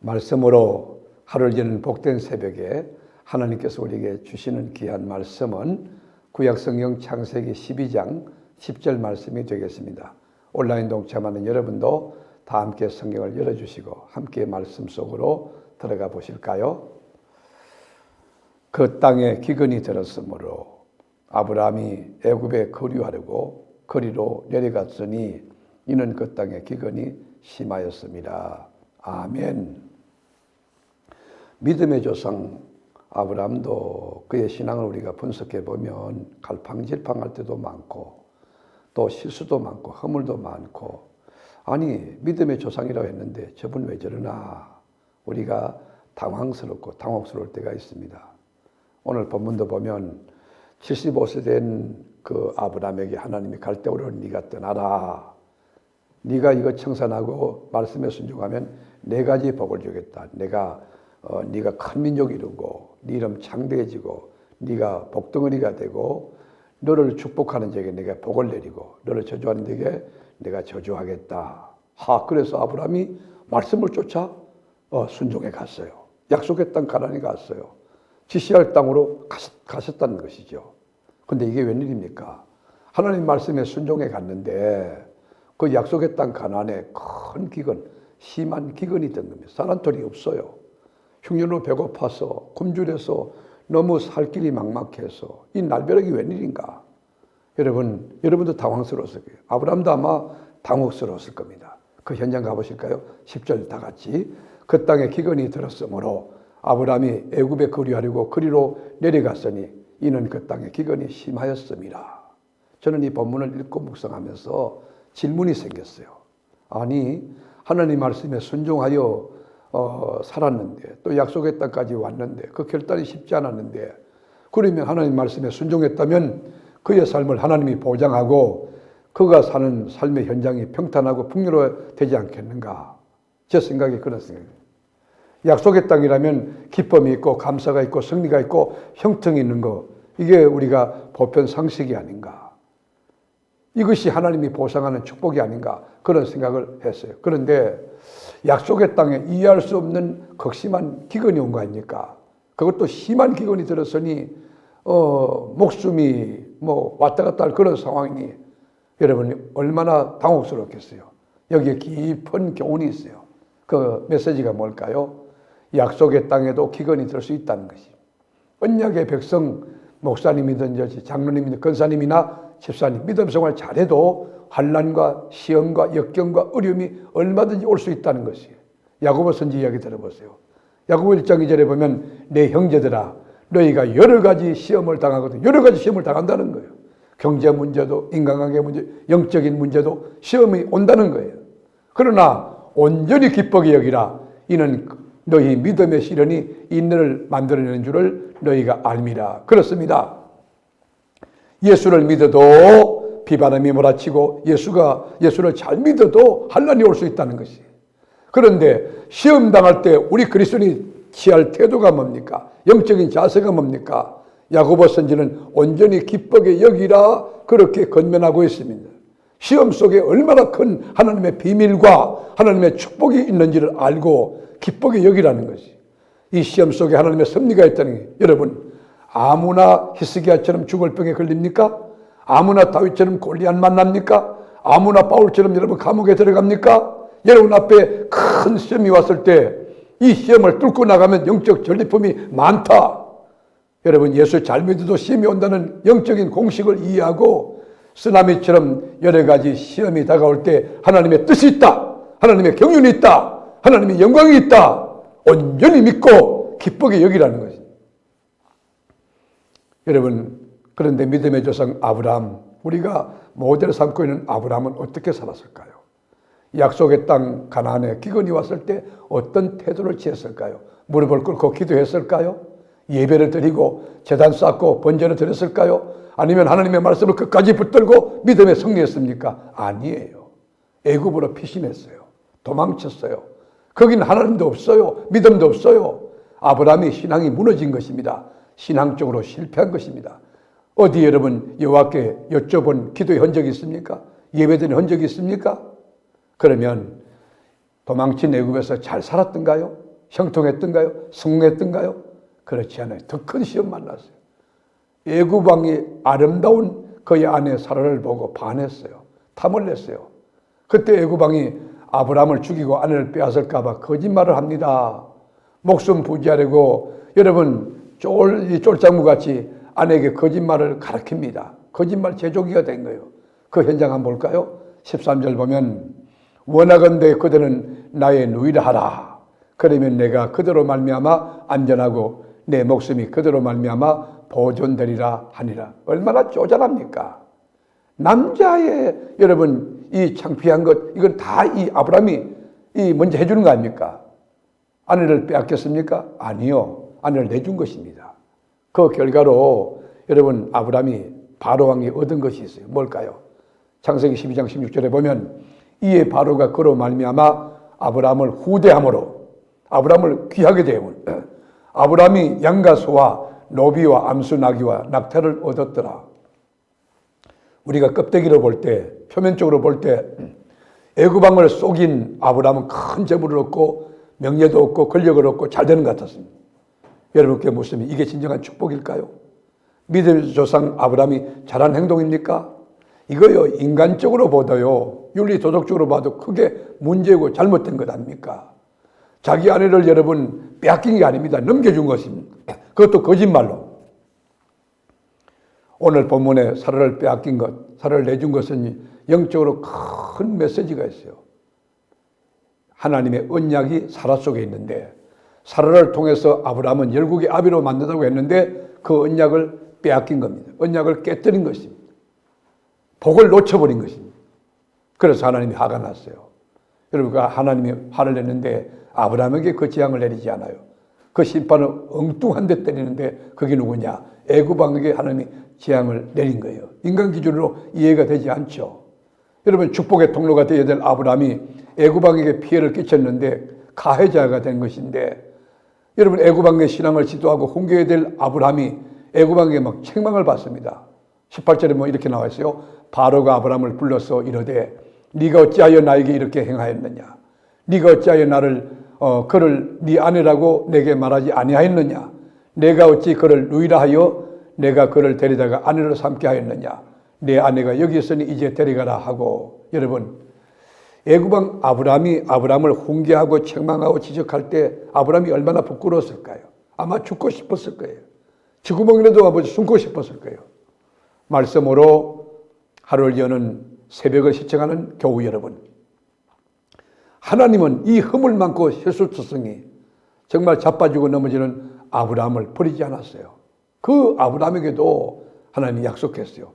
말씀으로 하루를 여는 복된 새벽에 하나님께서 우리에게 주시는 귀한 말씀은 구약성경 창세기 12장 10절 말씀이 되겠습니다. 온라인 동참하는 여러분도 다 함께 성경을 열어주시고 함께 말씀 속으로 들어가 보실까요? 그 땅에 기근이 들었으므로 아브라함이 애굽에 거류하려고 거리로 내려갔으니 이는 그 땅에 기근이 심하였습니다. 아멘. 믿음의 조상 아브라함도 그의 신앙을 우리가 분석해 보면 갈팡질팡할 때도 많고 또 실수도 많고 허물도 많고, 아니 믿음의 조상이라고 했는데 저분 왜 저러나 우리가 당황스럽고 당혹스러울 때가 있습니다. 오늘 본문도 보면 75세 된 그 아브라함에게 하나님이 갈대오르를 네가 떠나라, 네가 이거 청산하고 말씀에 순종하면 네 가지 복을 주겠다. 네가 큰 민족이 이루고 네 이름 창대해지고 네가 복덩어리가 되고 너를 축복하는 자에게 내가 복을 내리고 너를 저주하는 자에게 내가 저주하겠다. 그래서 아브라함이 말씀을 쫓아 순종해 갔어요. 약속의 땅 가나안에 갔어요. 지시할 땅으로 가셨다는 것이죠. 근데 이게 웬일입니까? 하나님 말씀에 순종해 갔는데 그 약속의 땅 가나안에 큰 기근, 심한 기근이 된 겁니다. 사람들이 없어요. 흉년으로 배고파서 굶주려서 너무 살 길이 막막해서 이 날벼락이 웬일인가? 여러분도 당황스러웠을 거예요. 아브라함도 아마 당혹스러웠을 겁니다. 그 현장 가보실까요? 10절 다 같이. 그 땅에 기근이 들었으므로 아브라함이 애굽에 거류하려고 거리로 내려갔으니 이는 그 땅에 기근이 심하였습니다. 저는 이 본문을 읽고 묵상하면서 질문이 생겼어요. 아니 하나님 말씀에 순종하여 살았는데 또 약속의 땅까지 왔는데 그 결단이 쉽지 않았는데, 그러면 하나님 말씀에 순종했다면 그의 삶을 하나님이 보장하고 그가 사는 삶의 현장이 평탄하고 풍요로워되지 않겠는가? 제 생각이 그런 생각이에요. 약속의 땅이라면 기쁨이 있고 감사가 있고 승리가 있고 형통이 있는 거, 이게 우리가 보편 상식이 아닌가? 이것이 하나님이 보상하는 축복이 아닌가? 그런 생각을 했어요. 그런데 약속의 땅에 이해할 수 없는 극심한 기근이 온 거 아닙니까? 그것도 심한 기근이 들었으니 목숨이 왔다 갔다 할 그런 상황이니 여러분이 얼마나 당혹스럽겠어요. 여기에 깊은 교훈이 있어요. 그 메시지가 뭘까요? 약속의 땅에도 기근이 들 수 있다는 것이. 언약의 백성, 목사님이든 장로님이든 권사님이나 집사님, 믿음 생활 잘해도 환난과 시험과 역경과 어려움이 얼마든지 올 수 있다는 것이에요. 야고보 선지 이야기 들어보세요. 야고보 1장 2절에 보면 내 형제들아 너희가 여러 가지 시험을 당하거든. 여러 가지 시험을 당한다는 거예요. 경제 문제도, 인간관계 문제, 영적인 문제도 시험이 온다는 거예요. 그러나 온전히 기쁘게 여기라. 이는 너희 믿음의 시련이 인내를 만들어내는 줄을 너희가 알미라. 그렇습니다. 예수를 믿어도 비바람이 몰아치고 예수를 잘 믿어도 환난이 올 수 있다는 것이. 그런데 시험 당할 때 우리 그리스도인이 취할 태도가 뭡니까? 영적인 자세가 뭡니까? 야고보 선지는 온전히 기쁘게 여기라 그렇게 권면하고 있습니다. 시험 속에 얼마나 큰 하나님의 비밀과 하나님의 축복이 있는지를 알고 기쁘게 여기라는 것이. 이 시험 속에 하나님의 섭리가 있다는 게, 여러분 아무나 히스기야처럼 죽을 병에 걸립니까? 아무나 다윗처럼 골리앗 만납니까? 아무나 바울처럼 여러분 감옥에 들어갑니까? 여러분 앞에 큰 시험이 왔을 때 이 시험을 뚫고 나가면 영적 전리품이 많다. 여러분 예수 잘 믿어도 시험이 온다는 영적인 공식을 이해하고 쓰나미처럼 여러 가지 시험이 다가올 때 하나님의 뜻이 있다, 하나님의 경륜이 있다, 하나님의 영광이 있다, 온전히 믿고 기쁘게 여기라는 것입니다. 여러분, 그런데 믿음의 조상 아브라함, 우리가 모델을 삼고 있는 아브라함은 어떻게 살았을까요? 약속의 땅 가나안에 기근이 왔을 때 어떤 태도를 취했을까요? 무릎을 꿇고 기도했을까요? 예배를 드리고 제단 쌓고 번제를 드렸을까요? 아니면 하나님의 말씀을 끝까지 붙들고 믿음에 승리했습니까? 아니에요. 애굽으로 피신했어요. 도망쳤어요. 거기는 하나님도 없어요. 믿음도 없어요. 아브라함이 신앙이 무너진 것입니다. 신앙적으로 실패한 것입니다. 어디 여러분 여호와께 여쭤본 기도의 흔적이 있습니까? 예배드린 흔적이 있습니까? 그러면 도망친 애굽에서 잘 살았던가요? 형통했던가요? 성공했던가요? 그렇지 않아요. 더 큰 시험 만났어요. 애굽 왕이 아름다운 그의 아내 사라를 보고 반했어요. 탐을 냈어요. 그때 애굽 왕이 아브라함을 죽이고 아내를 빼앗을까 봐 거짓말을 합니다. 목숨 부지하려고 여러분 쫄장무같이 아내에게 거짓말을 가르칩니다. 거짓말 제조기가 된 거예요. 그 현장 한번 볼까요? 13절 보면 원하건대 그들은 나의 누이라 하라. 그러면 내가 그대로 말미암아 안전하고 내 목숨이 그대로 말미암아 보존되리라 하니라. 얼마나 쪼잔합니까? 남자의 여러분 이 창피한 것 이건 다 이 아브라함이 먼저 해주는 거 아닙니까? 아내를 빼앗겼습니까? 아니요. 아내를 내준 것입니다. 그 결과로 여러분 아브라함이 바로 왕이 얻은 것이 있어요. 뭘까요? 창세기 12장 16절에 보면 이에 바로가 그로 말미암아 아브라함을 후대함으로 아브라함을 귀하게 되면 아브라함이 양과 소와 노비와 암수 나귀와 낙타를 얻었더라. 우리가 껍데기로 볼 때 표면적으로 볼 때 애굽 왕을 속인 아브라함은 큰 재물을 얻고 명예도 얻고 권력을 얻고 잘 되는 것 같았습니다. 여러분께 묻습니다. 이게 진정한 축복일까요? 믿음의 조상 아브라함이 잘한 행동입니까? 이거요 인간적으로 보도요 윤리 도덕적으로 봐도 크게 문제고 잘못된 것 아닙니까? 자기 아내를 여러분 빼앗긴 게 아닙니다. 넘겨준 것입니다. 그것도 거짓말로. 오늘 본문에 사라를 빼앗긴 것, 사라를 내준 것은 영적으로 큰 메시지가 있어요. 하나님의 언약이 사라 속에 있는데 사라를 통해서 아브라함은 열국의 아비로 만든다고 했는데 그 언약을 빼앗긴 겁니다. 언약을 깨뜨린 것입니다. 복을 놓쳐버린 것입니다. 그래서 하나님이 화가 났어요. 여러분 하나님이 화를 냈는데 아브라함에게 그 재앙을 내리지 않아요. 그 심판을 엉뚱한 데 때리는데 그게 누구냐? 애굽 왕에게 하나님이 재앙을 내린 거예요. 인간 기준으로 이해가 되지 않죠. 여러분 축복의 통로가 되어야 될 아브라함이 애굽 왕에게 피해를 끼쳤는데 가해자가 된 것인데 여러분 애굽 왕의 신앙을 지도하고 훈계해야 될 아브라함이 애굽 왕에게 막 책망을 받습니다. 18절에 뭐 이렇게 나와 있어요. 바로가 아브라함을 불러서 이르되 네가 어찌하여 나에게 이렇게 행하였느냐? 네가 어찌하여 그를 네 아내라고 내게 말하지 아니하였느냐? 내가 어찌 그를 누이라 하여 내가 그를 데리다가 아내로 삼게 하였느냐? 내 아내가 여기 있으니 이제 데려가라 하고. 여러분 애굽왕 아브라함을 훈계하고 책망하고 지적할 때 아브라함이 얼마나 부끄러웠을까요? 아마 죽고 싶었을 거예요. 쥐구멍이라도 아버지 숨고 싶었을 거예요. 말씀으로 하루를 여는 새벽을 시청하는 교우 여러분, 하나님은 이 허물 많고 실수투성이 정말 자빠지고 넘어지는 아브라함을 버리지 않았어요. 그 아브라함에게도 하나님이 약속했어요.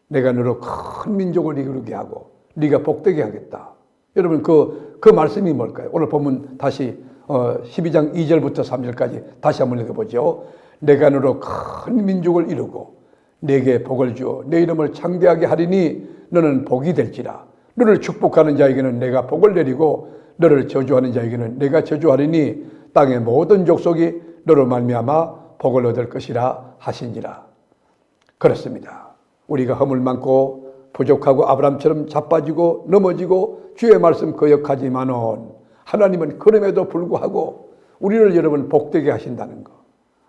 내가 너로 큰 민족을 이루게 하고 네가 복되게 하겠다. 여러분 그 말씀이 뭘까요? 오늘 본문 다시 12장 2절부터 3절까지 다시 한번 읽어보죠. 내가 너로 큰 민족을 이루고 내게 복을 주어 내 이름을 창대하게 하리니 너는 복이 될지라. 너를 축복하는 자에게는 내가 복을 내리고 너를 저주하는 자에게는 내가 저주하리니 땅의 모든 족속이 너로 말미암아 복을 얻을 것이라 하신지라. 그렇습니다. 우리가 허물 많고 부족하고 아브라함처럼 자빠지고 넘어지고 주의 말씀 거역하지만은 하나님은 그럼에도 불구하고 우리를 여러분 복되게 하신다는 거,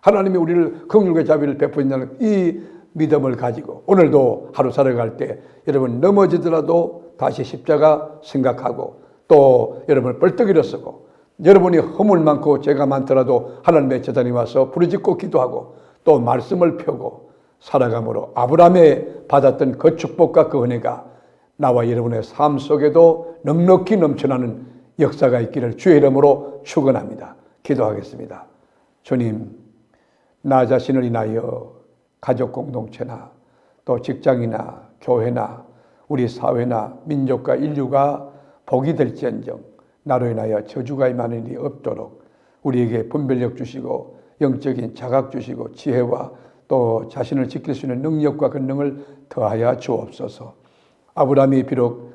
하나님이 우리를 긍휼과 자비를 베푸신다는 이 믿음을 가지고 오늘도 하루 살아갈 때 여러분 넘어지더라도 다시 십자가 생각하고 또 여러분 벌떡 일어서고 여러분이 허물 많고 죄가 많더라도 하나님의 재단에 와서 부르짖고 기도하고 또 말씀을 펴고 살아감으로 아브라함이 받았던 그 축복과 그 은혜가 나와 여러분의 삶 속에도 넉넉히 넘쳐나는 역사가 있기를 주의 이름으로 축원합니다. 기도하겠습니다. 주님, 나 자신을 인하여 가족 공동체나 또 직장이나 교회나 우리 사회나 민족과 인류가 복이 될지언정 나로 인하여 저주가 임하는 일이 없도록 우리에게 분별력 주시고 영적인 자각 주시고 지혜와 또 자신을 지킬 수 있는 능력과 권능을 더하여 주옵소서. 아브라함이 비록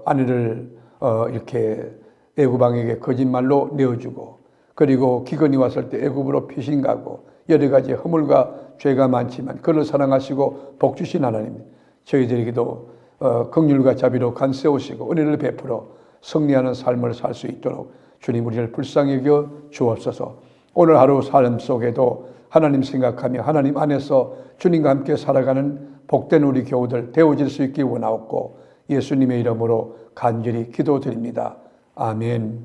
아내를 이렇게 애굽 왕에게 거짓말로 내어주고 그리고 기근이 왔을 때 애굽으로 피신가고 여러 가지 허물과 죄가 많지만 그를 사랑하시고 복 주신 하나님, 저희들에게도 긍휼과 자비로 간세우시고 은혜를 베풀어 승리하는 삶을 살 수 있도록 주님 우리를 불쌍히 여겨 주옵소서. 오늘 하루 삶 속에도 하나님 생각하며 하나님 안에서 주님과 함께 살아가는 복된 우리 교우들 되어질 수 있기 원하옵고 예수님의 이름으로 간절히 기도드립니다. 아멘.